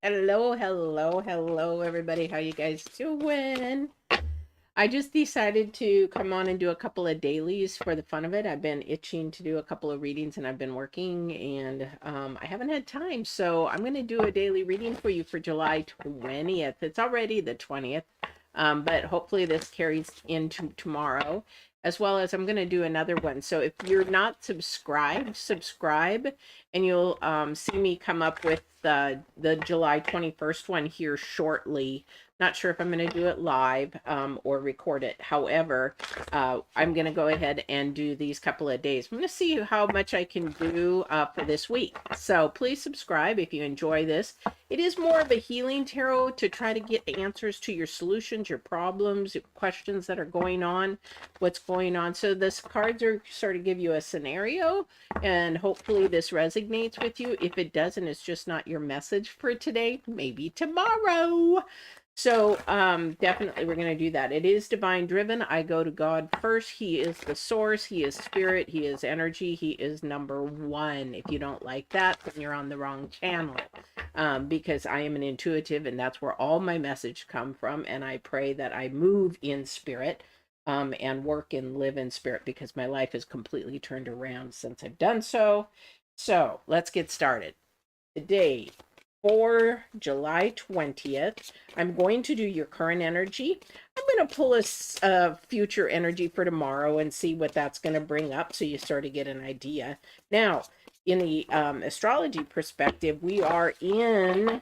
Hello, hello, hello, everybody. How you guys doing? I just decided to come on and do a couple of dailies for the fun of it. I've been itching to do a couple of readings and I've been working and I haven't had time. So I'm going to do a daily reading for you for July 20th. It's already the 20th, but hopefully this carries into tomorrow. As well as I'm going to do another one. So if you're not subscribed, subscribe, and you'll see me come up with the July 21st one here shortly. Not sure if I'm going to do it live or record it. However, I'm going to go ahead and do these couple of days. I'm going to see how much I can do for this week. So please subscribe if you enjoy this. It is more of a healing tarot to try to get answers to your solutions, your problems, your questions that are going on, what's going on. So this cards are sort of give you a scenario, and hopefully this resonates with you. If it doesn't, it's just not your message for today. Maybe tomorrow. So definitely we're going to do that. It is divine driven. I go to God first. He is the source. He is spirit. He is energy. He is number one. If you don't like that, then you're on the wrong channel, because I am an intuitive and that's where all my message come from. And I pray that I move in spirit and work and live in spirit, because my life is completely turned around since I've done so. So let's get started. Today, for July 20th, I'm going to do your current energy. I'm going to pull a future energy for tomorrow and see what that's going to bring up, so you sort of get an idea. Now, in the astrology perspective, we are in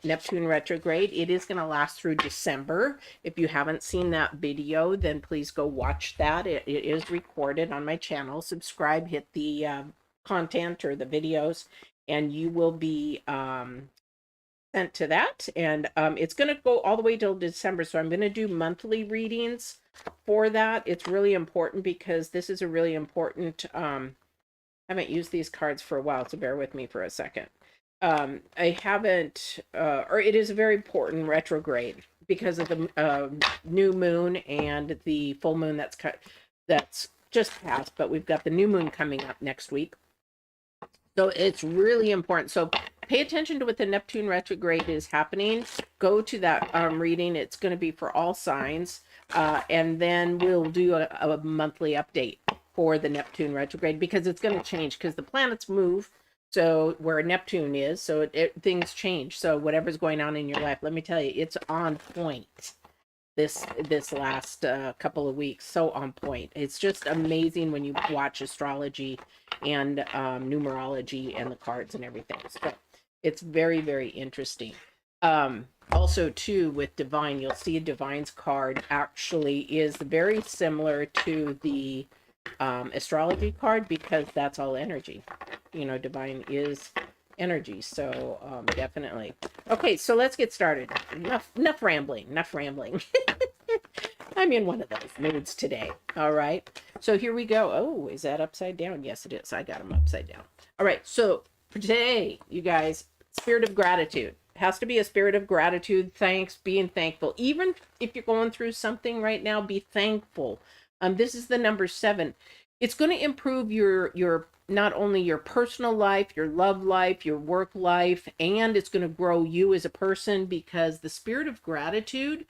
Neptune retrograde. It is going to last through December. If you haven't seen that video, then please go watch that. It is recorded on my channel. Subscribe, hit the content or the videos, and you will be sent to that. And it's going to go all the way till December. So I'm going to do monthly readings for that. It's really important because this is a really important, I haven't used these cards for a while, so bear with me for a second. I haven't, or it is a very important retrograde because of the new moon and the full moon that's just passed, but we've got the new moon coming up next week. So it's really important. So pay attention to what the Neptune retrograde is happening. Go to that reading. It's going to be for all signs. And then we'll do a monthly update for the Neptune retrograde, because it's going to change because the planets move. So where Neptune is, so things change. So whatever's going on in your life, let me tell you, it's on point. This last couple of weeks, so on point. It's just amazing when you watch astrology and numerology and the cards and everything. So it's very, very interesting. Also too, with divine, you'll see a divine's card actually is very similar to the astrology card, because that's all energy. You know, divine is energy. So definitely. Okay, so let's get started. Enough rambling. I'm in one of those moods today. All right. So here we go. Oh, is that upside down? Yes, it is. I got them upside down. All right. So for today, you guys, spirit of gratitude. It has to be a spirit of gratitude, thanks, being thankful. Even if you're going through something right now, be thankful. This is the number 7. It's going to improve your not only your personal life, your love life, your work life, and it's going to grow you as a person, because the spirit of gratitude,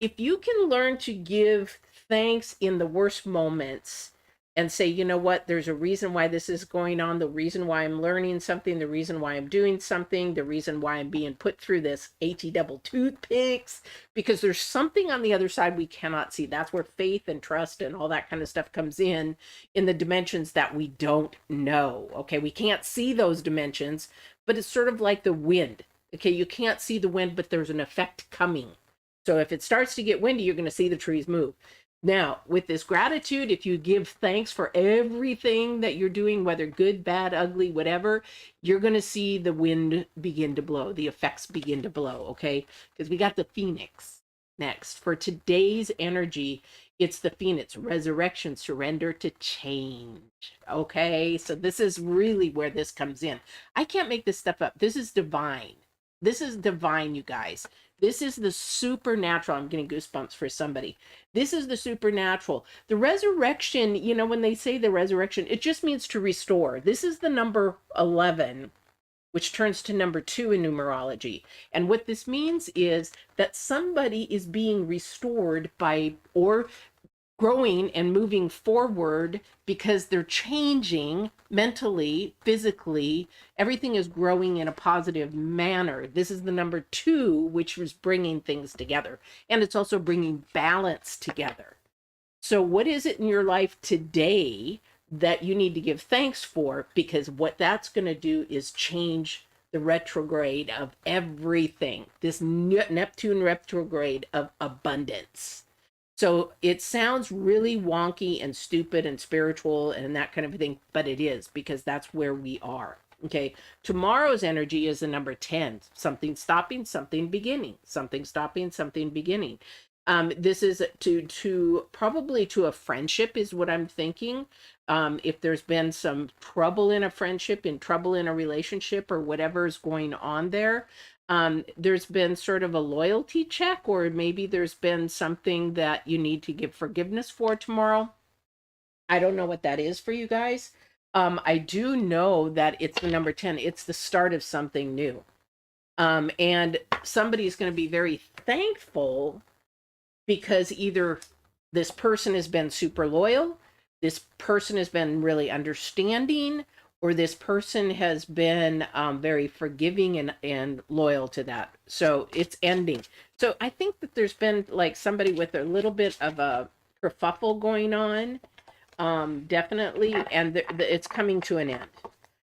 if you can learn to give thanks in the worst moments and say, you know what, there's a reason why this is going on, the reason why I'm learning something, the reason why I'm doing something, the reason why I'm being put through this HE double toothpicks, because there's something on the other side we cannot see. That's where faith and trust and all that kind of stuff comes in the dimensions that we don't know. Okay, we can't see those dimensions, but it's sort of like the wind. Okay, you can't see the wind, but there's an effect coming. So if it starts to get windy, you're going to see the trees move. Now, with this gratitude, if you give thanks for everything that you're doing, whether good, bad, ugly, whatever, you're going to see the wind begin to blow, the effects begin to blow, okay? Because we got the Phoenix next. For today's energy, it's the Phoenix, resurrection, surrender to change, okay? So this is really where this comes in. I can't make this stuff up. This is divine. This is divine, you guys. This is the supernatural. I'm getting goosebumps for somebody. This is the supernatural. The resurrection, you know, when they say the resurrection, it just means to restore. This is the number 11 which turns to number 2 in numerology. And what this means is that somebody is being restored by, or growing and moving forward, because they're changing mentally, physically. Everything is growing in a positive manner. This is the number 2, which is bringing things together. And it's also bringing balance together. So, what is it in your life today that you need to give thanks for? Because what that's going to do is change the retrograde of everything. This Neptune retrograde of abundance. So it sounds really wonky and stupid and spiritual and that kind of thing, but it is, because that's where we are. Okay. Tomorrow's energy is the number 10. Something stopping, something beginning. Something stopping, something beginning. This is to probably to a friendship is what I'm thinking. If there's been some trouble in a friendship, in trouble in a relationship, or whatever is going on there, there's been sort of a loyalty check, or maybe there's been something that you need to give forgiveness for tomorrow. I don't know what that is for you guys. I do know that it's the number 10. It's the start of something new. And somebody's going to be very thankful because either this person has been super loyal, this person has been really understanding, or this person has been very forgiving and loyal to that. So it's ending. So I think that there's been like somebody with a little bit of a kerfuffle going on, definitely, and it's coming to an end.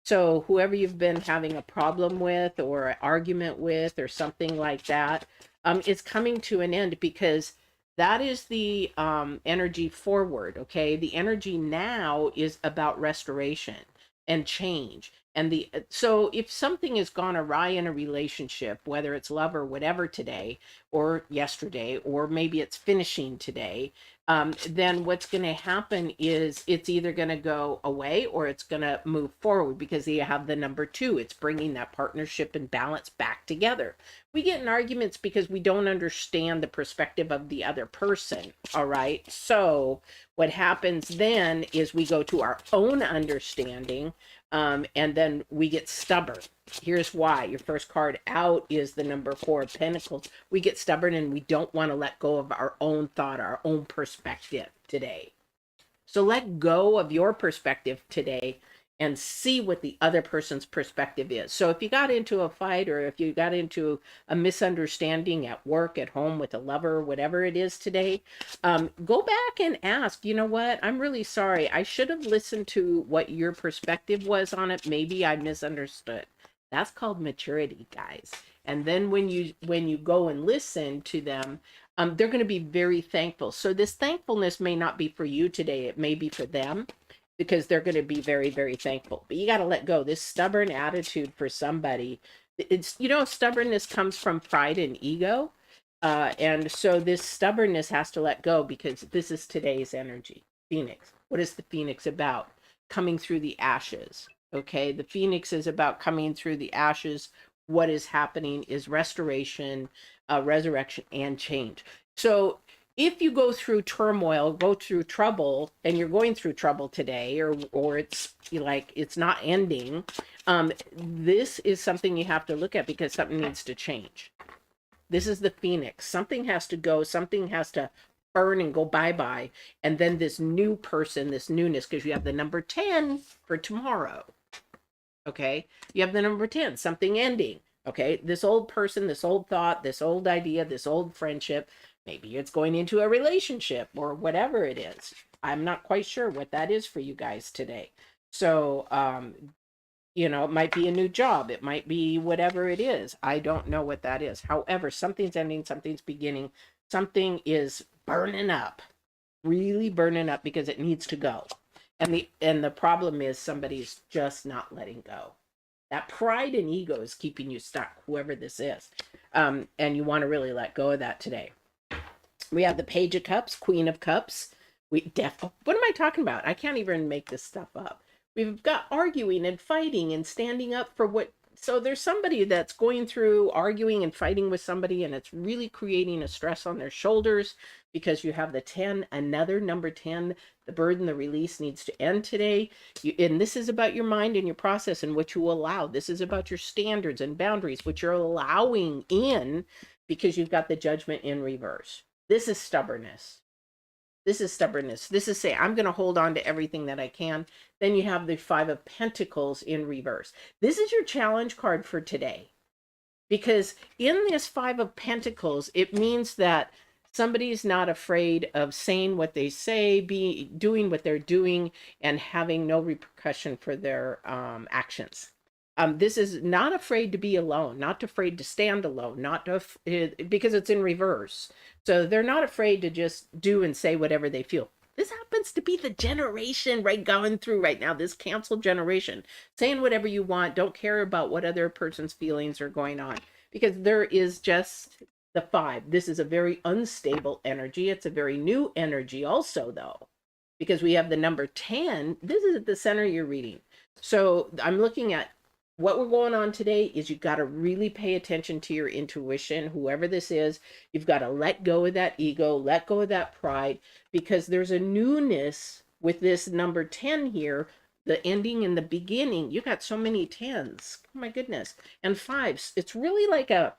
So whoever you've been having a problem with or an argument with or something like that, it's coming to an end, because that is the energy forward. Okay, the energy now is about restoration and change. And the so if something has gone awry in a relationship, whether it's love or whatever today or yesterday, or maybe it's finishing today, then what's going to happen is it's either going to go away or it's going to move forward, because you have the number 2. It's bringing that partnership and balance back together. We get in arguments because we don't understand the perspective of the other person. All right. So what happens then is we go to our own understanding, and then we get stubborn. Here's why. Your first card out is the number 4 of Pentacles. We get stubborn and we don't want to let go of our own thought, our own perspective today. So let go of your perspective today and see what the other person's perspective is. So if you got into a fight, or if you got into a misunderstanding at work, at home, with a lover, whatever it is today, go back and ask, you know what, I'm really sorry. I should have listened to what your perspective was on it. Maybe I misunderstood. That's called maturity, guys. And then when you go and listen to them, they're going to be very thankful. So this thankfulness may not be for you today. It may be for them, because they're going to be very, very thankful. But you got to let go. This stubborn attitude for somebody, it's, stubbornness comes from pride and ego. And so this stubbornness has to let go, because this is today's energy. Phoenix. What is the Phoenix about? Coming through the ashes. Okay. The Phoenix is about coming through the ashes. What is happening is restoration, resurrection, and change. So if you go through turmoil, go through trouble, and you're going through trouble today, or it's like it's not ending, this is something you have to look at, because something needs to change. This is the Phoenix. Something has to go. Something has to burn and go bye-bye. And then this new person, this newness, because you have the number 10 for tomorrow. Okay? You have the number 10, something ending. Okay? This old person, this old thought, this old idea, this old friendship, maybe it's going into a relationship or whatever it is. I'm not quite sure what that is for you guys today. So, it might be a new job. It might be whatever it is. I don't know what that is. However, something's ending, something's beginning. Something is burning up, really burning up, because it needs to go. And the problem is somebody's just not letting go. That pride and ego is keeping you stuck, whoever this is. And you want to really let go of that today. We have the Page of Cups, Queen of Cups. What am I talking about? I can't even make this stuff up. We've got arguing and fighting and standing up for what So there's somebody that's going through arguing and fighting with somebody, and it's really creating a stress on their shoulders because you have the 10, another number 10. The burden, the release needs to end today. And this is about your mind and your process and what you allow. This is about your standards and boundaries, which you're allowing in because you've got the judgment in reverse. This is stubbornness. This is stubbornness. This is say, I'm going to hold on to everything that I can. Then you have the Five of Pentacles in reverse. This is your challenge card for today. Because in this Five of Pentacles, it means that somebody's not afraid of saying what they say, doing what they're doing, and having no repercussion for their actions. This is not afraid to be alone, not afraid to stand alone, not to, because it's in reverse. So they're not afraid to just do and say whatever they feel. This happens to be the generation right going through right now, this cancel generation, saying whatever you want, don't care about what other person's feelings are going on, because there is just the 5. This is a very unstable energy. It's a very new energy also, though, because we have the number 10. This is at the center of your reading. So I'm looking at what we're going on today is you've got to really pay attention to your intuition, whoever this is. You've got to let go of that ego, let go of that pride, because there's a newness with this number 10 here, the ending and the beginning. You got so many 10s. Oh my goodness. And 5s. It's really like a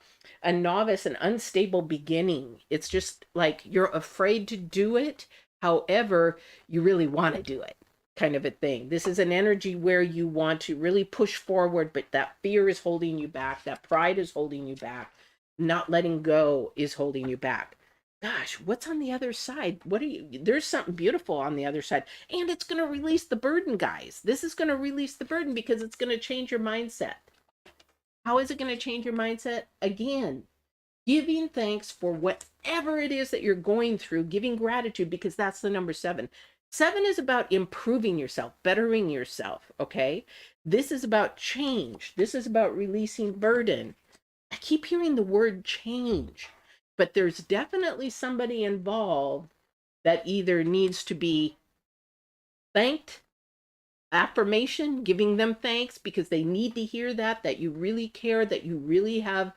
novice, an unstable beginning. It's just like you're afraid to do it. However, you really want to do it, kind of a thing. This is an energy where you want to really push forward, but that fear is holding you back. That pride is holding you back. Not letting go is holding you back. Gosh, what's on the other side? There's something beautiful on the other side. And it's going to release the burden, guys. This is going to release the burden because it's going to change your mindset. How is it going to change your mindset? Again, giving thanks for whatever it is that you're going through, giving gratitude, because that's the number 7. 7 is about improving yourself, bettering yourself, okay? This is about change. This is about releasing burden. I keep hearing the word change, but there's definitely somebody involved that either needs to be thanked, affirmation, giving them thanks because they need to hear that you really care, that you really have,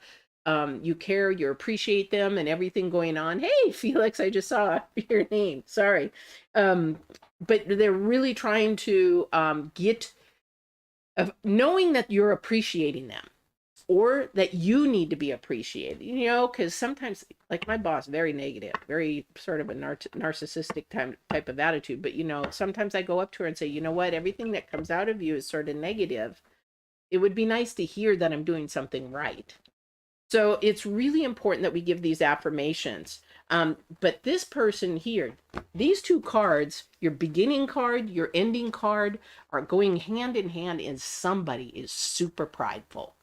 you care, you appreciate them and everything going on. Hey, Felix, I just saw your name. Sorry. But they're really trying to get, knowing that you're appreciating them or that you need to be appreciated, because sometimes, like my boss, very negative, very sort of a narcissistic type of attitude. But, sometimes I go up to her and say, you know what, everything that comes out of you is sort of negative. It would be nice to hear that I'm doing something right. So it's really important that we give these affirmations. But this person here, these 2 cards, your beginning card, your ending card, are going hand in hand, and somebody is super prideful.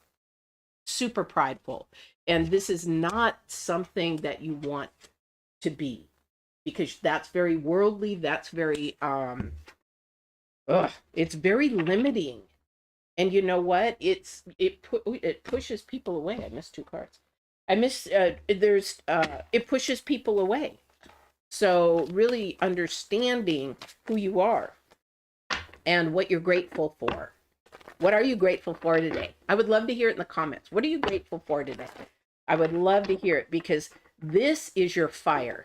Super prideful. And this is not something that you want to be, because that's very worldly. That's very, it's very limiting. And you know what? It pushes people away. I missed 2 cards. It pushes people away. So really understanding who you are and what you're grateful for. What are you grateful for today? I would love to hear it in the comments. What are you grateful for today? I would love to hear it, because this is your fire.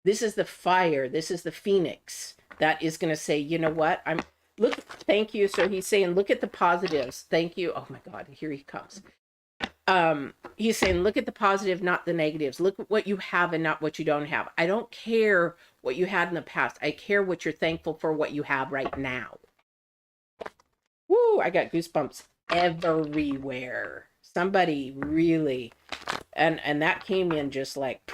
This is the fire. This is the phoenix that is going to say, you know what? Thank you. So he's saying, look at the positives. Thank you. Oh my God, here he comes. He's saying, look at the positive, not the negatives. Look at what you have and not what you don't have. I don't care what you had in the past. I care what you're thankful for, what you have right now. Woo, I got goosebumps everywhere. Somebody really, and that came in just like,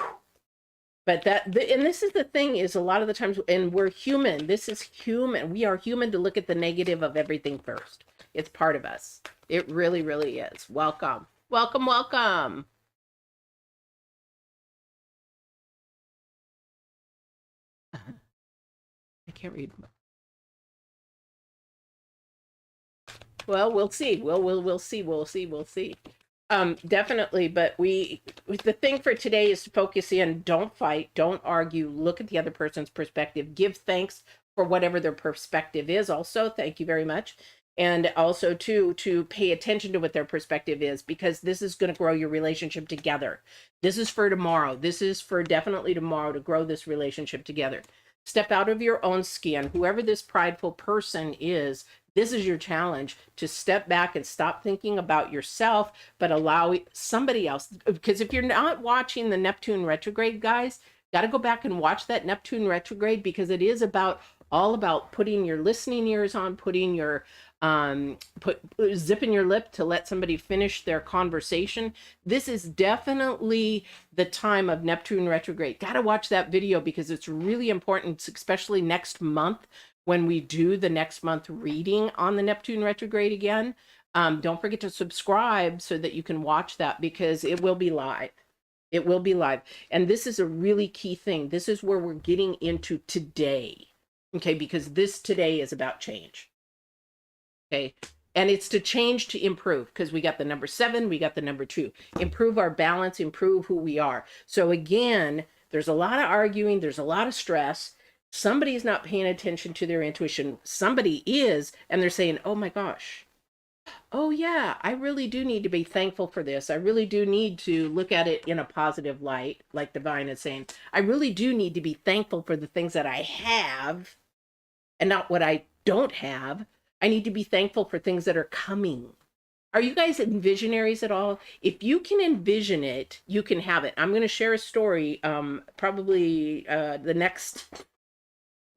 but and this is the thing, is a lot of the times, and we're human. This is human. We are human to look at the negative of everything first. It's part of us. It really, really is. Welcome. Welcome, welcome. I can't read. Well, we'll see. We'll see. Definitely. But the thing for today is to focus in. Don't fight. Don't argue. Look at the other person's perspective. Give thanks for whatever their perspective is. Also, thank you very much. And also too, to pay attention to what their perspective is, because this is going to grow your relationship together. This is for tomorrow. This is for definitely tomorrow, to grow this relationship together. Step out of your own skin. Whoever this prideful person is, this is your challenge, to step back and stop thinking about yourself, but allow somebody else. Because if you're not watching the Neptune retrograde, guys, got to go back and watch that Neptune retrograde, because it is about all about putting your listening ears on, putting your zipping your lip to let somebody finish their conversation. This is definitely the time of Neptune retrograde. Got to watch that video, because it's really important, especially next month when we do the next month reading on the Neptune retrograde again. Don't forget to subscribe so that you can watch that, because it will be live. It will be live. And this is a really key thing. This is where we're getting into today. Okay, because this today is about change. Okay. And it's to change, to improve, because we got the number 7, we got the number 2. Improve our balance, improve who we are. So again, there's a lot of arguing, there's a lot of stress. Somebody's not paying attention to their intuition. Somebody is, and they're saying, oh my gosh, oh yeah, I really do need to be thankful for this. I really do need to look at it in a positive light, like Divine is saying. I really do need to be thankful for the things that I have and not what I don't have. I need to be thankful for things that are coming. Are you guys visionaries at all? If you can envision it, you can have it. I'm going to share a story probably the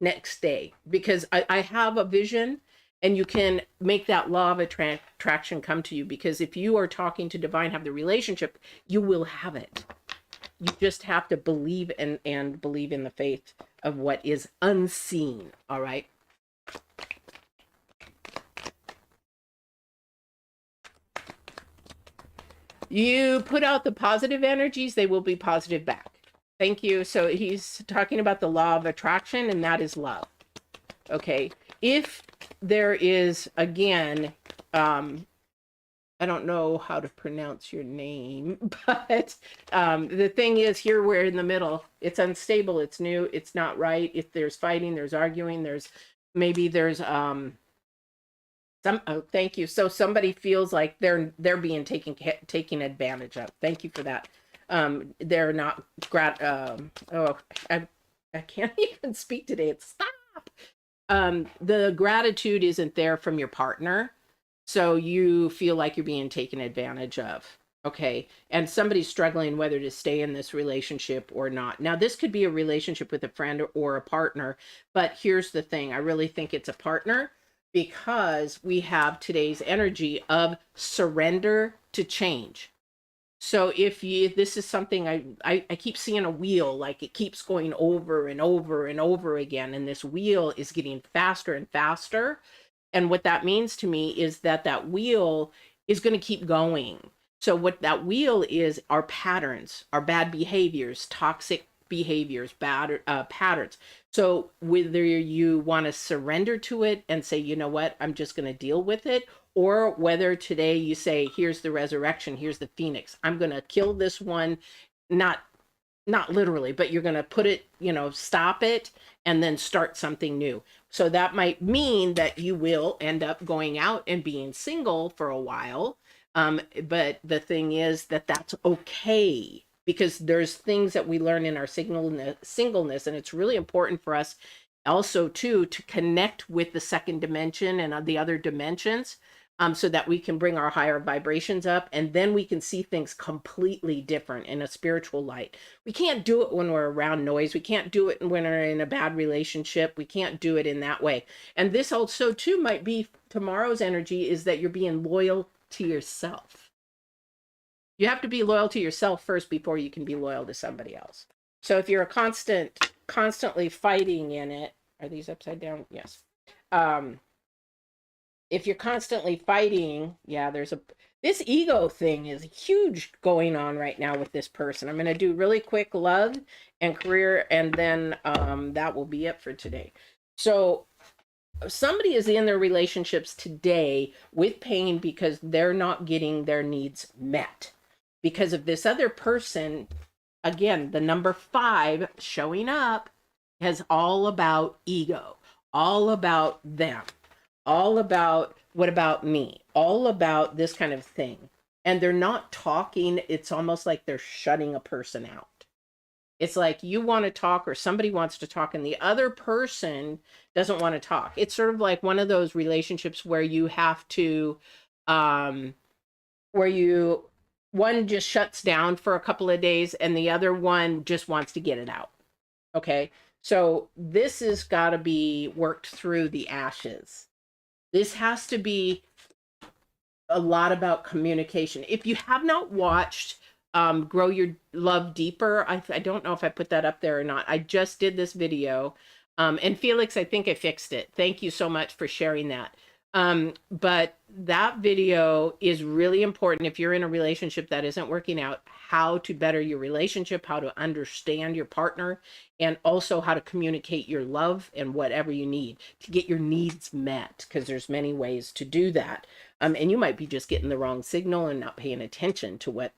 next day, because I have a vision, and you can make that law of attraction come to you, because if you are talking to Divine, have the relationship, you will have it. You just have to believe and believe in the faith of what is unseen. All right. You put out the positive energies, they will be positive back. Thank you. So he's talking about the law of attraction, and that is love. Okay. If there is, again, I don't know how to pronounce your name, but the thing is, here we're in the middle. It's unstable. It's new. It's not right. If there's fighting, there's arguing, there's thank you. So somebody feels like they're being taken advantage of. Thank you for that. They're not I can't even speak today. Stop. The gratitude isn't there from your partner, so you feel like you're being taken advantage of. Okay. And somebody's struggling whether to stay in this relationship or not. Now, this could be a relationship with a friend or a partner, but here's the thing. I really think it's a partner, because we have today's energy of surrender to change. So if this is something I keep seeing a wheel, like it keeps going over and over and over again, and this wheel is getting faster and faster. And what that means to me is that wheel is going to keep going. So what that wheel is are patterns, are bad behaviors, toxic behaviors, bad patterns. So whether you want to surrender to it and say, you know what, I'm just going to deal with it, or whether today you say, here's the resurrection, here's the phoenix, I'm going to kill this one, not literally, but you're going to put it, stop it, and then start something new. So that might mean that you will end up going out and being single for a while. But the thing is that that's okay, because there's things that we learn in our singleness, and it's really important for us also to connect with the second dimension and the other dimensions, so that we can bring our higher vibrations up, and then we can see things completely different in a spiritual light. We can't do it when we're around noise. We can't do it when we're in a bad relationship. We can't do it in that way. And this also too might be tomorrow's energy, is that you're being loyal to yourself. You have to be loyal to yourself first before you can be loyal to somebody else. So if you're constantly fighting in it, are these upside down? Yes. If you're constantly fighting, yeah, this ego thing is huge going on right now with this person. I'm going to do really quick love and career, and then that will be it for today. So somebody is in their relationships today with pain because they're not getting their needs met because of this other person. Again, the number 5 showing up is all about ego, all about them, all about What about me? All about this kind of thing. And they're not talking. It's almost like they're shutting a person out. It's like you want to talk or somebody wants to talk and the other person doesn't want to talk. It's sort of like one of those relationships where you have to, um, where you, one just shuts down for a couple of days and the other one just wants to get it out. Okay. So this has got to be worked through the ashes. This has to be a lot about communication. If you have not watched Grow Your Love Deeper, I don't know if I put that up there or not. I just did this video. And Felix, I think I fixed it. Thank you so much for sharing that. But that video is really important if you're in a relationship that isn't working out, how to better your relationship, how to understand your partner, and also how to communicate your love and whatever you need to get your needs met, because there's many ways to do that. And you might be just getting the wrong signal and not paying attention to what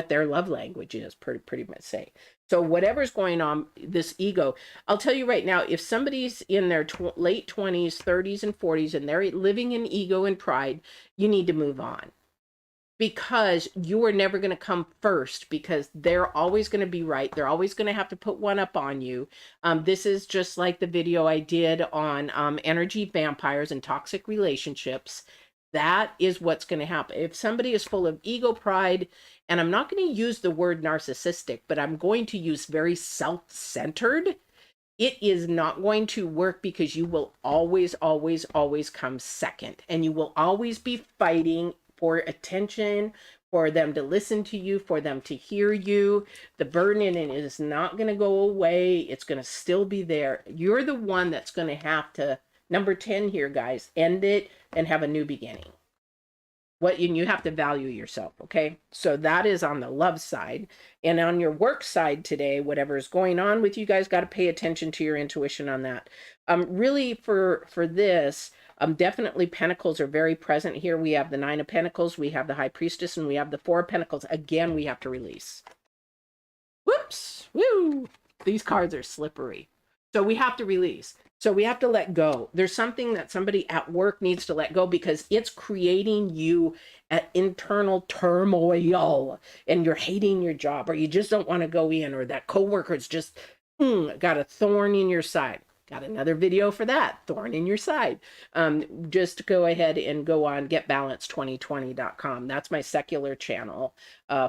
their love language is, pretty much say. So whatever's going on, this ego, I'll tell you right now, if somebody's in their late 20s, 30s, and 40s, and they're living in ego and pride, you need to move on. Because you are never going to come first, because they're always going to be right. They're always going to have to put one up on you. This is just like the video I did on energy vampires and toxic relationships. That is what's going to happen. If somebody is full of ego, pride, and I'm not going to use the word narcissistic, but I'm going to use very self-centered, it is not going to work, because you will always, always, always come second. And you will always be fighting for attention, for them to listen to you, for them to hear you. The burden is not going to go away. It's going to still be there. You're the one that's going to have to, number 10 here, guys, end it and have a new beginning. And you have to value yourself, okay? So that is on the love side. And on your work side today, whatever is going on with you guys, got to pay attention to your intuition on that. Really for this, definitely Pentacles are very present here. We have the Nine of Pentacles, we have the High Priestess, and we have the Four of Pentacles. Again, we have to release. Whoops, woo! These cards are slippery. So we have to release. So we have to let go. There's something that somebody at work needs to let go, because it's creating you at internal turmoil, and you're hating your job, or you just don't want to go in, or that coworker's just got a thorn in your side. Got another video for that, thorn in your side. Just go ahead and go on getbalance2020.com. That's my secular channel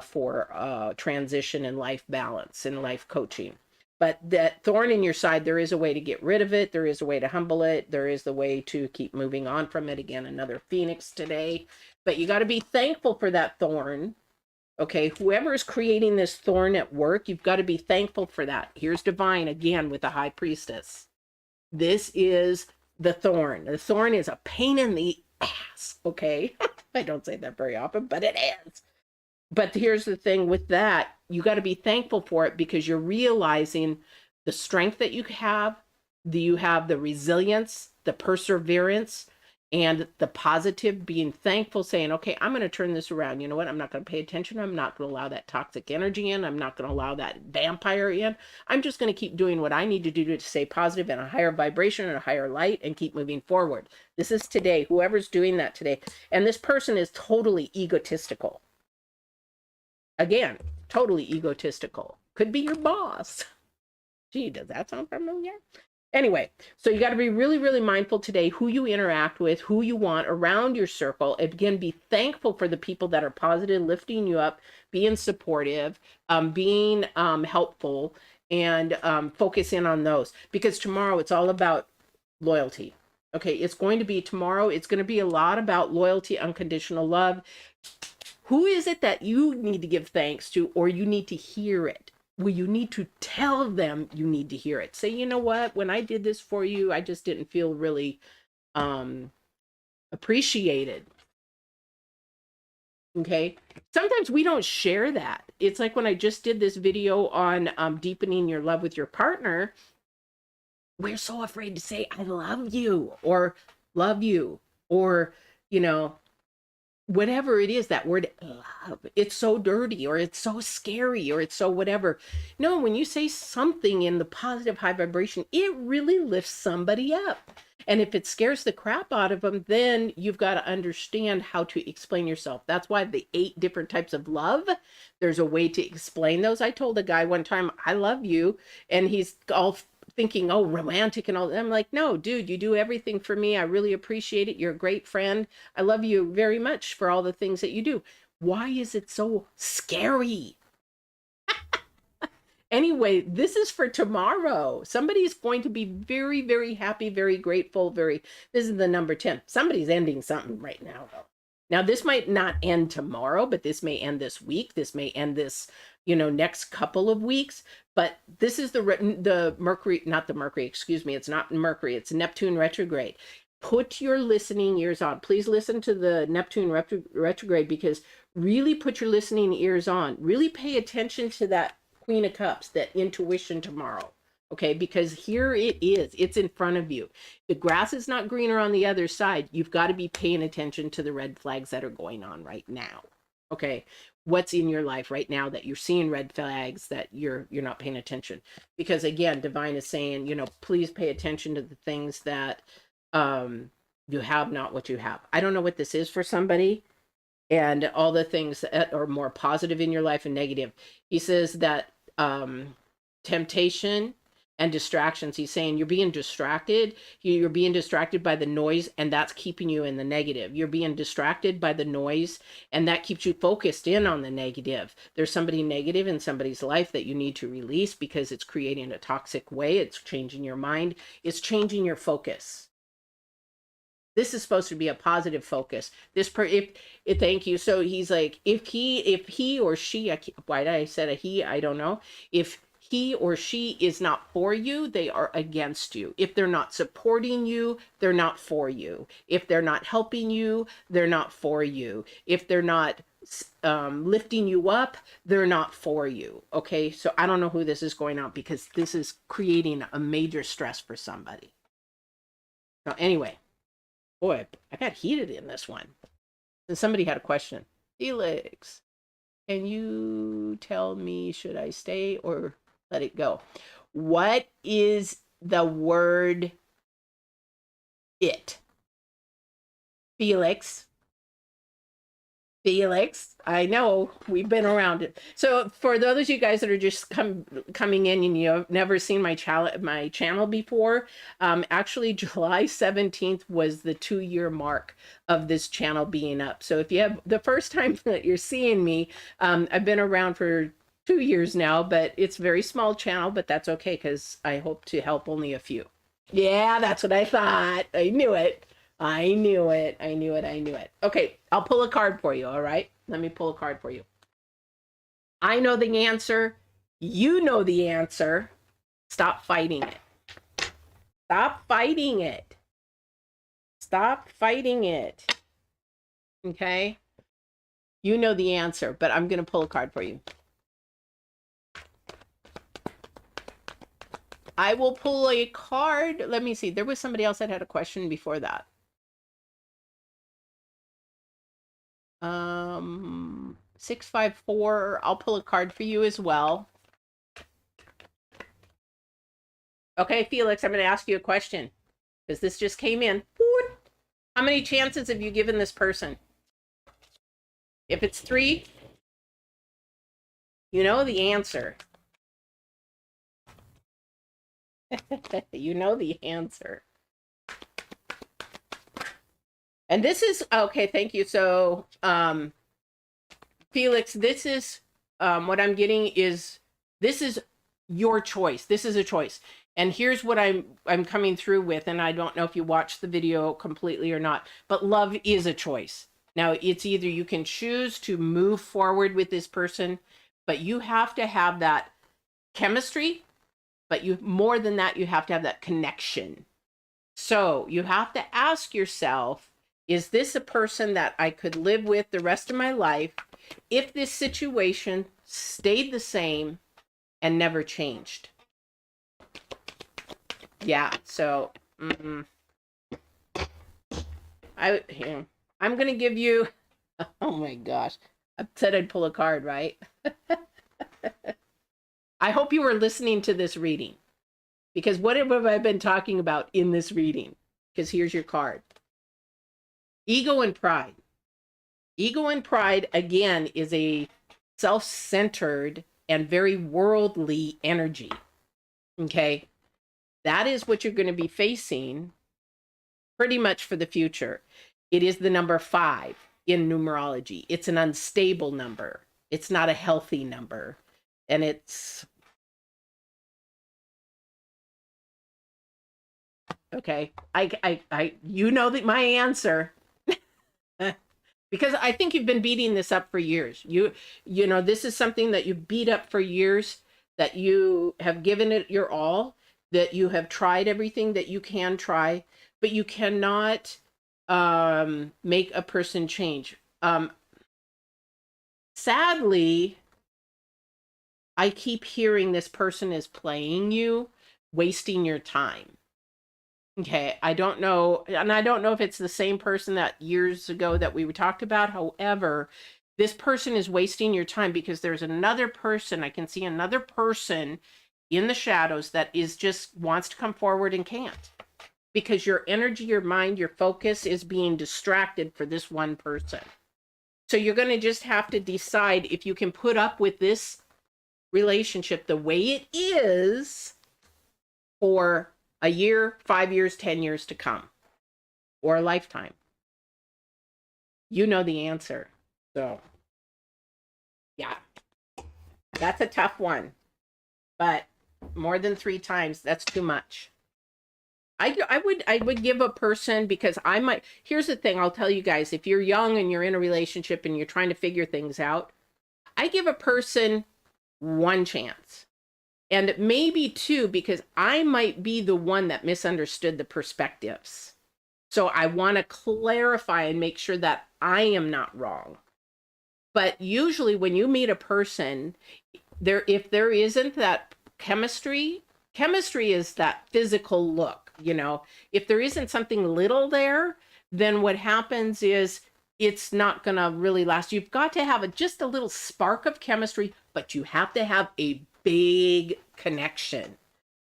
for transition and life balance and life coaching. But that thorn in your side, there is a way to get rid of it. There is a way to humble it. There is the way to keep moving on from it. Again, another Phoenix today. But you got to be thankful for that thorn. Okay, whoever is creating this thorn at work, you've got to be thankful for that. Here's Divine again with the High Priestess. This is the thorn. The thorn is a pain in the ass, okay? I don't say that very often, but it is. But here's the thing with that, you got to be thankful for it, because you're realizing the strength that you have the resilience, the perseverance, and the positive, being thankful, saying, okay, I'm going to turn this around. You know what? I'm not going to pay attention. I'm not going to allow that toxic energy in. I'm not going to allow that vampire in. I'm just going to keep doing what I need to do to stay positive in a higher vibration and a higher light and keep moving forward. This is today, whoever's doing that today. And this person is totally egotistical. Again, totally egotistical. Could be your boss. Gee, does that sound familiar? Anyway, so you got to be really, really mindful today who you interact with, who you want around your circle. Again, be thankful for the people that are positive, lifting you up, being supportive, being helpful, and focus in on those. Because tomorrow it's all about loyalty. Okay, it's going to be tomorrow. It's going to be a lot about loyalty, unconditional love. Who is it that you need to give thanks to, or you need to hear it? Well, you need to tell them you need to hear it. Say, you know what, when I did this for you, I just didn't feel really appreciated. Okay. Sometimes we don't share that. It's like when I just did this video on deepening your love with your partner, we're so afraid to say, I love you, or, you know, whatever it is, that word love, it's so dirty or it's so scary or it's so whatever. No, when you say something in the positive high vibration, it really lifts somebody up. And if it scares the crap out of them, then you've got to understand how to explain yourself. That's why the 8 different types of love, there's a way to explain those. I told a guy one time, I love you. And he's all thinking, oh, romantic and all. I'm like, no, dude, you do everything for me. I really appreciate it. You're a great friend. I love you very much for all the things that you do. Why is it so scary? Anyway, this is for tomorrow. Somebody's going to be very, very happy, very grateful, very, this is the number 10. Somebody's ending something right now, though. Now, this might not end tomorrow, but this may end this week. This may end this, next couple of weeks. But this is the Mercury, not the Mercury, excuse me. It's not Mercury, it's Neptune retrograde. Put your listening ears on. Please listen to the Neptune retrograde, because really put your listening ears on. Really pay attention to that Queen of Cups, that intuition tomorrow. Okay, because here it is. It's in front of you. The grass is not greener on the other side. You've got to be paying attention to the red flags that are going on right now. Okay, what's in your life right now that you're seeing red flags that you're not paying attention? Because again, divine is saying, please pay attention to the things that you have, not what you have. I don't know what this is for somebody, and all the things that are more positive in your life and negative. He says that temptation and distractions, he's saying you're being distracted. You're being distracted by the noise, and that's keeping you in the negative. You're being distracted by the noise, and that keeps you focused in on the negative. There's somebody negative in somebody's life that you need to release, because it's creating a toxic way. It's changing your mind. It's changing your focus. This is supposed to be a positive focus. Thank you. So he's like, if he or she, why did I said a he? I don't know. If he or she is not for you, they are against you. If they're not supporting you, they're not for you. If they're not helping you, they're not for you. If they're not lifting you up, they're not for you. Okay. So I don't know who this is going on, because this is creating a major stress for somebody. So anyway. Boy, I got heated in this one. And somebody had a question. Felix, can you tell me, should I stay or let it go? What is the word it? Felix, I know we've been around it. So for those of you guys that are just coming in and you've never seen my channel before, actually July 17th was the 2-year mark of this channel being up. So if you have the first time that you're seeing me, I've been around for 2 years now, but it's a very small channel, but that's okay, because I hope to help only a few. Yeah, that's what I thought. I knew it. I knew it. Okay, I'll pull a card for you, all right? Let me pull a card for you. I know the answer. You know the answer. Stop fighting it. Stop fighting it. Stop fighting it. Okay? You know the answer, but I'm going to pull a card for you. I will pull a card. Let me see. There was somebody else that had a question before that. 654. I'll pull a card for you as well. Okay, Felix, I'm going to ask you a question, because this just came in. How many chances have you given this person? If it's 3, you know the answer. You know the answer. And this is, okay, thank you. So, Felix, this is, what I'm getting is, this is your choice. This is a choice. And here's what I'm coming through with, and I don't know if you watched the video completely or not, but love is a choice. Now, it's either you can choose to move forward with this person, but you have to have that chemistry, but more than that, you have to have that connection. So you have to ask yourself, is this a person that I could live with the rest of my life if this situation stayed the same and never changed? Yeah, so I'm going to give you Oh my gosh. I said I'd pull a card, right? I hope you were listening to this reading because what have I been talking about in this reading? Because here's your card. Ego and pride. Ego and pride, again, is a self centered and very worldly energy. Okay. That is what you're going to be facing pretty much for the future. It is the number 5 in numerology. It's an unstable number, it's not a healthy number. And it's okay. You know that my answer. Because I think you've been beating this up for years. You know, this is something that you beat up for years, that you have given it your all, that you have tried everything that you can try, but you cannot make a person change. Sadly, I keep hearing this person is playing you, wasting your time. Okay, I don't know, and I don't know if it's the same person that years ago that we talked about. However, this person is wasting your time because there's another person. I can see another person in the shadows that is just wants to come forward and can't because your energy, your mind, your focus is being distracted for this one person. So you're going to just have to decide if you can put up with this relationship the way it is for a year, 5 years, 10 years to come, or a lifetime. You know the answer. So, yeah, that's a tough one. But more than 3 times, that's too much. I would give a person, because I might, here's the thing, I'll tell you guys, if you're young and you're in a relationship and you're trying to figure things out, I give a person 1 chance. And maybe 2, because I might be the one that misunderstood the perspectives. So I want to clarify and make sure that I am not wrong. But usually when you meet a person, if there isn't that chemistry is that physical look, you know. If there isn't something little there, then what happens is it's not going to really last. You've got to have just a little spark of chemistry, but you have to have a big connection.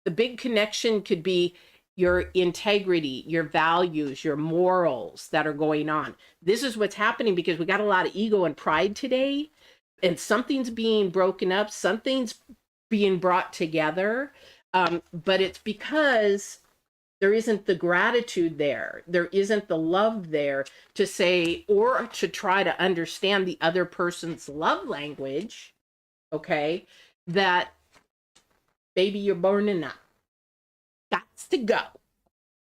The big connection could be your integrity, your values, your morals that are going on. This is what's happening because we got a lot of ego and pride today, and something's being broken up, something's being brought together. But it's because there isn't the gratitude there. There isn't the love there to say, or to try to understand the other person's love language. Okay. That, baby, you're burning up. Gots to go.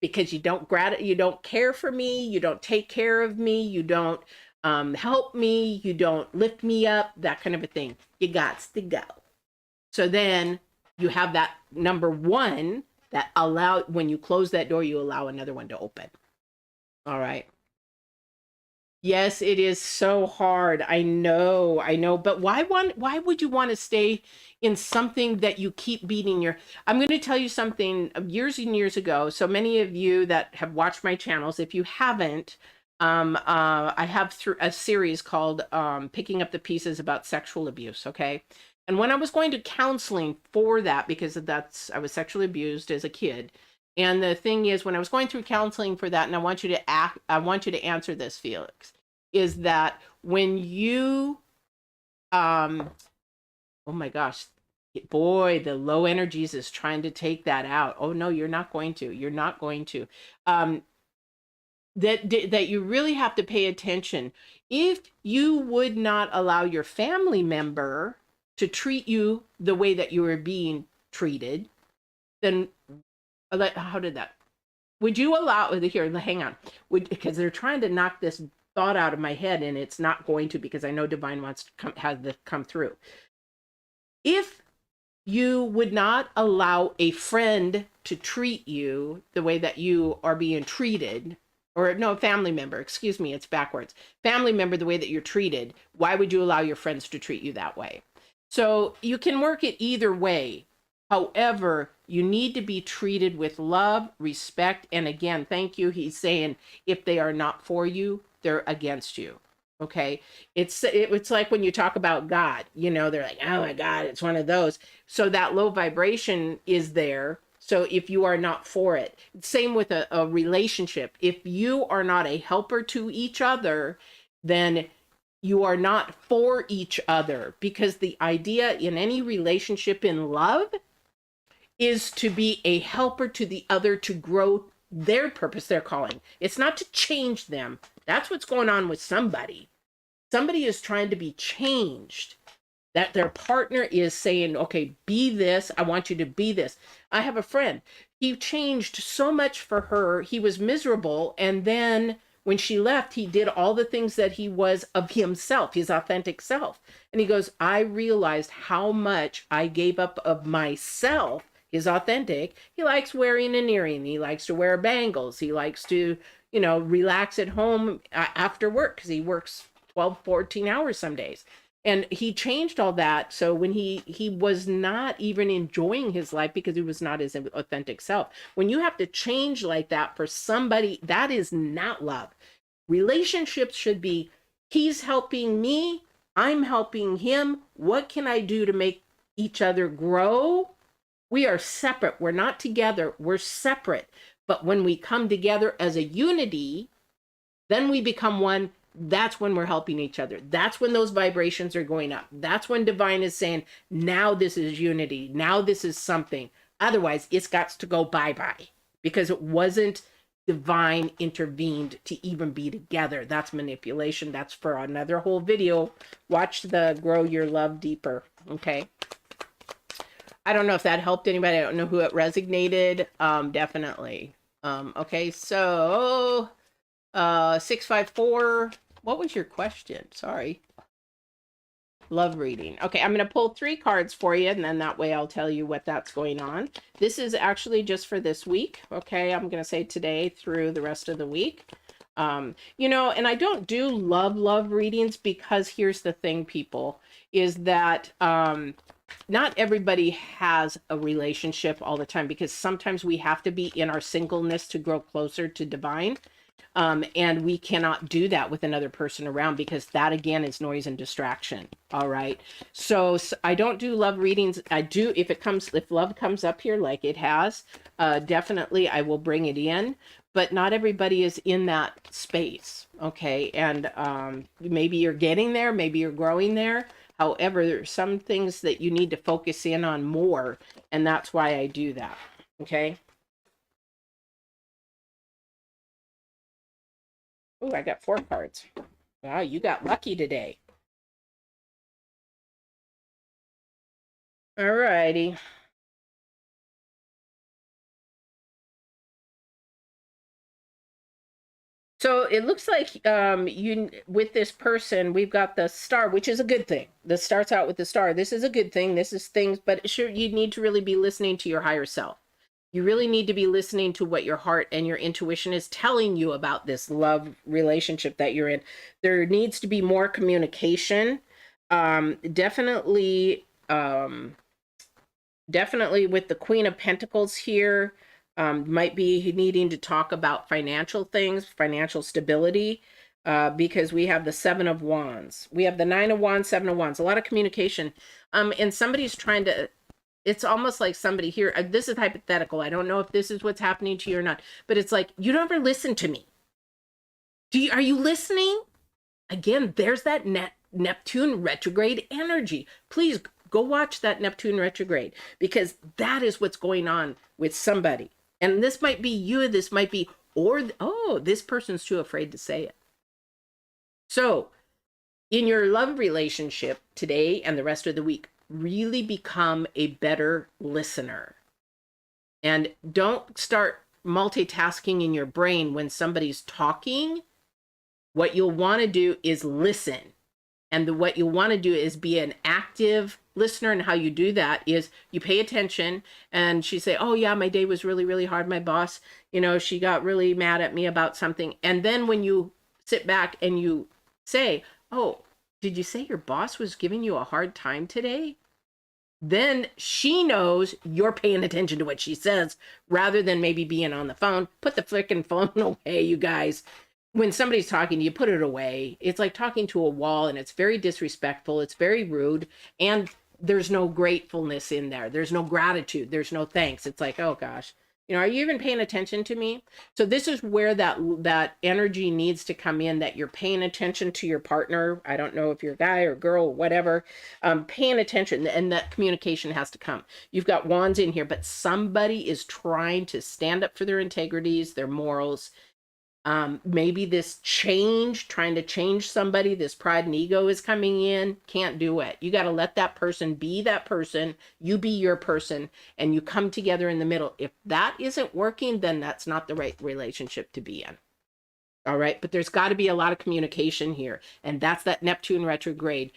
Because you don't care for me, you don't take care of me, you don't help me, you don't lift me up, that kind of a thing. You gots to go. So then you have that number 1 that when you close that door, you allow another one to open. All right. Yes, it is so hard. I know. But why would you want to stay in something that you keep beating your? I'm going to tell you something years and years ago. So many of you that have watched my channels, if you haven't, I have a series called Picking Up the Pieces about sexual abuse. Okay. And when I was going to counseling for that, because I was sexually abused as a kid. And the thing is, when I was going through counseling for that, and I want you to answer this, Felix, is that when you, oh my gosh, boy, the low energies is trying to take that out. Oh no, you're not going to. You're not going to. That you really have to pay attention. If you would not allow your family member to treat you the way that you were being treated, then how did that? Would you allow, here, hang on, because they're trying to knock this thought out of my head, and it's not going to, because I know Divine wants to have this come through. If you would not allow a friend to treat you the way that you are being treated, or no, family member, excuse me, it's backwards. Family member, the way that you're treated, why would you allow your friends to treat you that way? So you can work it either way. However, you need to be treated with love, respect, and again, thank you. He's saying if they are not for you, they're against you. Okay. It's like when you talk about God, they're like, oh my God, it's one of those. So that low vibration is there. So if you are not for it, same with a relationship. If you are not a helper to each other, then you are not for each other, because the idea in any relationship in love is to be a helper to the other to grow their purpose, their calling. It's not to change them. That's what's going on with somebody. Somebody is trying to be changed, that their partner is saying, okay, be this, I want you to be this. I have a friend, he changed so much for her, he was miserable, and then when she left, he did all the things that he was of himself, his authentic self. And he goes, I realized how much I gave up of myself, his authentic. He likes wearing an earring, he likes to wear bangles, he likes to relax at home after work, because he works 12, 14 hours some days. And he changed all that. So when he was not even enjoying his life because he was not his authentic self. When you have to change like that for somebody, that is not love. Relationships should be, he's helping me, I'm helping him. What can I do to make each other grow? We are separate. We're not together. We're separate. But when we come together as a unity, then we become one. That's when we're helping each other. That's when those vibrations are going up. That's when divine is saying, now this is unity. Now this is something. Otherwise, it's got to go bye-bye, because it wasn't divine intervened to even be together. That's manipulation. That's for another whole video. Watch the Grow Your Love Deeper. Okay. I don't know if that helped anybody. I don't know who it resonated. Definitely. Okay. So 654, what was your question? Sorry. Love reading. Okay, I'm going to pull 3 cards for you, and then that way I'll tell you what that's going on. This is actually just for this week. Okay, I'm going to say today through the rest of the week. And I don't do love readings, because here's the thing, people, is that not everybody has a relationship all the time, because sometimes we have to be in our singleness to grow closer to divine. And we cannot do that with another person around, because that again is noise and distraction. All right. So I don't do love readings. I do, if love comes up here like it has, definitely I will bring it in, but not everybody is in that space. Okay. And maybe you're getting there, maybe you're growing there. However, there's some things that you need to focus in on more, and that's why I do that. Okay. Oh, I got 4 cards. Wow, you got lucky today. All righty. So it looks like you, with this person, we've got the star, which is a good thing. This starts out with the star. This is a good thing. This is things, but sure, you need to really be listening to your higher self. You really need to be listening to what your heart and your intuition is telling you about this love relationship that you're in. There needs to be more communication. Definitely with the Queen of Pentacles here, might be needing to talk about financial things, financial stability, because we have the 7 of Wands. We have the 9 of Wands, 7 of Wands, a lot of communication. And somebody's trying to, it's almost like somebody here, this is hypothetical. I don't know if this is what's happening to you or not, but it's like, you don't ever listen to me. Are you listening? Again, there's that Neptune retrograde energy. Please go watch that Neptune retrograde, because that is what's going on with somebody. And this might be you, this might be, or, oh, this person's too afraid to say it. So in your love relationship today and the rest of the week, really become a better listener. And don't start multitasking in your brain when somebody's talking. What you'll want to do is listen. And what you'll want to do is be an active listener. And how you do that is you pay attention, and she say, oh yeah, my day was really, really hard. My boss, she got really mad at me about something. And then when you sit back and you say, oh, did you say your boss was giving you a hard time today? Then she knows you're paying attention to what she says, rather than maybe being on the phone. Put the frickin' phone away, you guys. when somebody's talking, you put it away. It's like talking to a wall, and it's very disrespectful. It's very rude, and there's no gratefulness in there. There's no gratitude. There's no thanks. It's like, oh gosh, are you even paying attention to me? So this is where that energy needs to come in. That you're paying attention to your partner. I don't know if you're a guy or girl or whatever. Paying attention, and that communication has to come. You've got wands in here, but somebody is trying to stand up for their integrities, their morals. Maybe this change, trying to change somebody, this pride and ego is coming in, can't do it. You got to let that person be that person, you be your person, and you come together in the middle. If that isn't working, then that's not the right relationship to be in. All right. But there's got to be a lot of communication here. And that's that Neptune retrograde.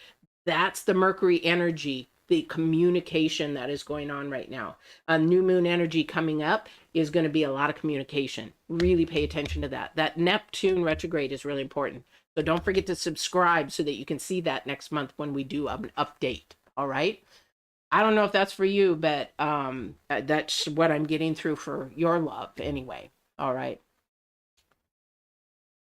That's the Mercury energy, the communication that is going on right now. New moon energy coming up is going to be a lot of communication. Really pay attention to that. That Neptune retrograde is really important. So don't forget to subscribe so that you can see that next month when we do an update. All right. I don't know if that's for you, but that's what I'm getting through for your love anyway. All right.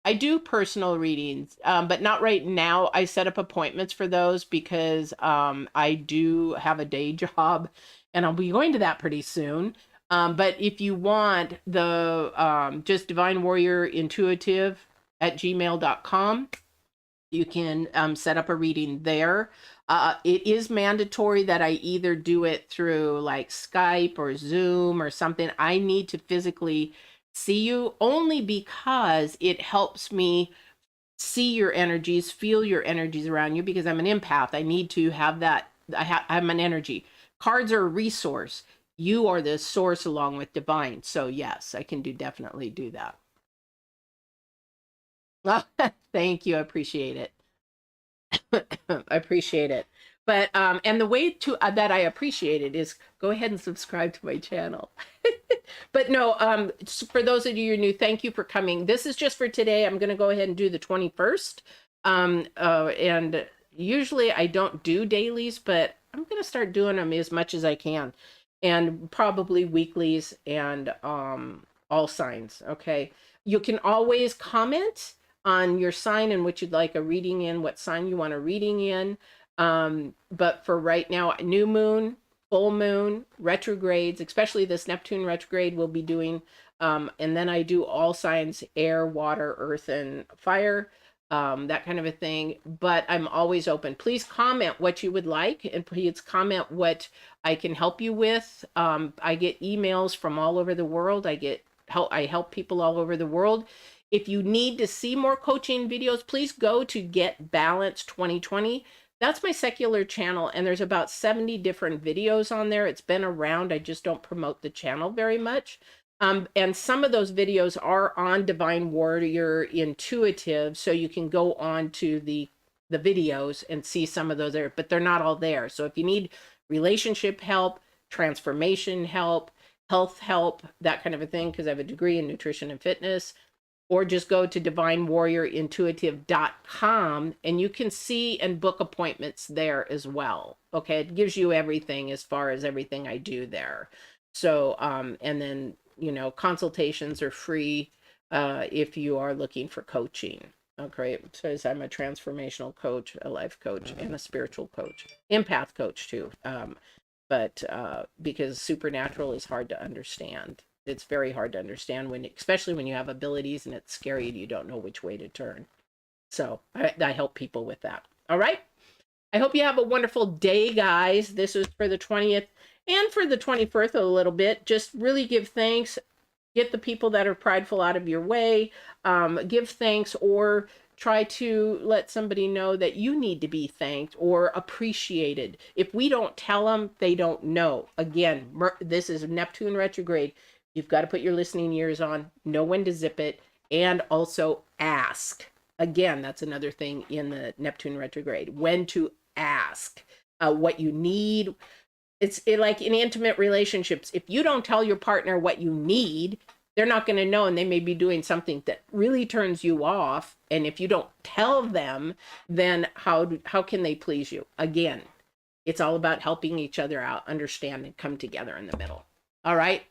I do personal readings, but not right now. I set up appointments for those because I do have a day job, and I'll be going to that pretty soon. But if you want the just Divine Warrior Intuitive at gmail.com, you can set up a reading there. It is mandatory that I either do it through like Skype or Zoom or something. I need to physically see you only because it helps me see your energies, feel your energies around you, because I'm an empath. I need to have that. I'm an energy. Cards are a resource. You are the source along with divine. So yes, I can definitely do that. Thank you. I appreciate it. I appreciate it. But and the way to that I appreciate it is go ahead and subscribe to my channel. But no, for those of you who are new, thank you for coming. This is just for today. I'm going to go ahead and do the 21st. And usually I don't do dailies, but I'm going to start doing them as much as I can, and probably weeklies and all signs. Okay. You can always comment on your sign in which you'd like a reading in, what sign you want a reading in. But for right now, new moon, full moon, retrogrades, especially this Neptune retrograde we'll be doing. And then I do all signs, air, water, earth, and fire, that kind of a thing. But I'm always open. Please comment what you would like, and please comment what I can help you with. I get emails from all over the world. I help people all over the world. If you need to see more coaching videos, please go to Get Balance 2020. That's my secular channel, and there's about 70 different videos on there. It's been around. I just don't promote the channel very much. And some of those videos are on Divine Warrior Intuitive, so you can go on to the videos and see some of those there, but they're not all there. So if you need relationship help, transformation help, health help, that kind of a thing, because I have a degree in nutrition and fitness, or just go to divinewarriorintuitive.com and you can see and book appointments there as well. Okay, it gives you everything as far as everything I do there. So, and then, consultations are free if you are looking for coaching. Okay, it says I'm a transformational coach, a life coach, and a spiritual coach, empath coach too. But because supernatural is hard to understand. It's very hard to understand especially when you have abilities and it's scary and you don't know which way to turn. So I help people with that. All right. I hope you have a wonderful day, guys. This is for the 20th and for the 21st a little bit. Just really give thanks. Get the people that are prideful out of your way. Give thanks, or try to let somebody know that you need to be thanked or appreciated. If we don't tell them, they don't know. Again, this is Neptune retrograde. You've got to put your listening ears on, know when to zip it, and also ask. Again, that's another thing in the Neptune retrograde, when to ask what you need. It's like in intimate relationships. If you don't tell your partner what you need, they're not going to know, and they may be doing something that really turns you off. And if you don't tell them, then how can they please you? Again, it's all about helping each other out, understand, and come together in the middle. All right.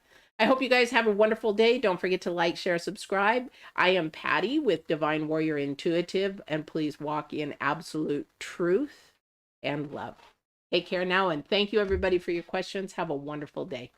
I hope you guys have a wonderful day. Don't forget to like, share, subscribe. I am Patty with Divine Warrior Intuitive, and please walk in absolute truth and love. Take care now, and thank you everybody for your questions. Have a wonderful day.